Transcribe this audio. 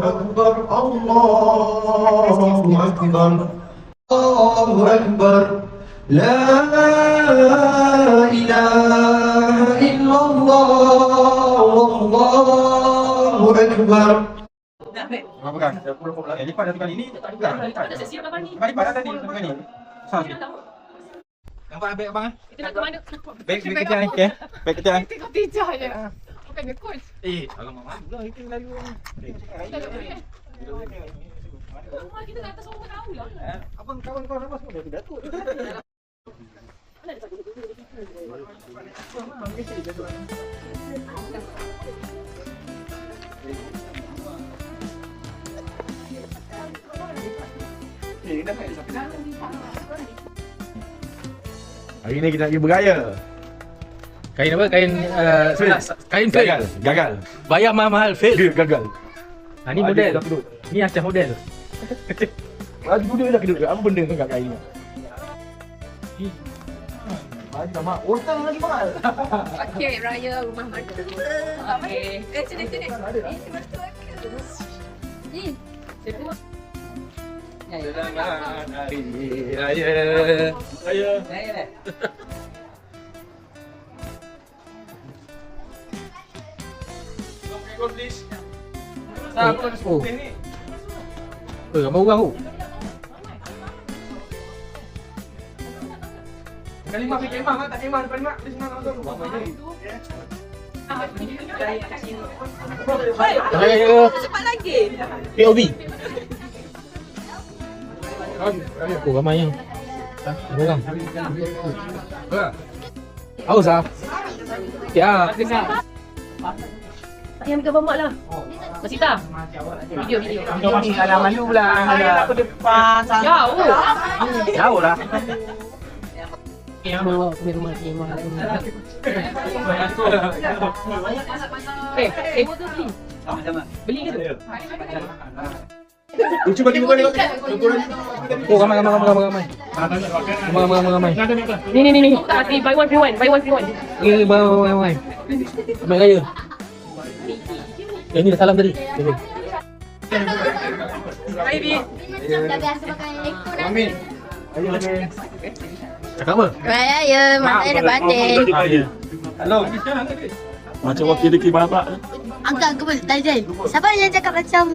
أكبر الله أكبر الله أكبر لا إله إلا الله والله أكبر. Bukan. Lipat satu kali ni tak tukar. Lipat tadi satu kali. Nampak beg abang ah? Kita nak ke mana? Beg kecil ni, okey. Beg kecil. Tengok tijah je. Bukannya coach. Alamak, malulah itu lalu. Rumah kita kat atas orang tahu lah. Abang kawan kau apa semua dah Datuk. Hari ni kita nak pergi bergaya. Kain apa? Kain kain fail. Gagal. Bayar mahal-mahal fail. Gagal. Ha, ni model. Ni acah model. Lagi duduk dah keduduk. Apa benda kau kat kain ni? Lagi dah mak. Order lagi mahal. Okey, raya rumah mana? Okey. Sini. Ni. Selamat Hari Raya. Raya. Oh. Ramai orang tu. Kali mak fikir mak tak kemah depan mak. Di sana langsung. Raya. cepat lagi. POV. Oh, ramai yang. Ramai orang. Haus ah. Ya. Tak payah ambil mamak lah. Masih tak? Video. Alah malu pula. Alah aku depan sana. Jauh. Jauh lah. Bawa aku rumah ni. Beli ke tu? Cuba tengok kau ni. Oh, ramai. Ni. Tak, buy one free one. Ni ramai. Ramai raya. Ni dah salam tadi. Hai, Bi. Dah biasa pakai ekor dah. Amin. Cakap apa? Raya, matanya dah batin. Hello. Macam wakil deki bapak. Angkat ke pun, Tarzan. Siapa yang cakap macam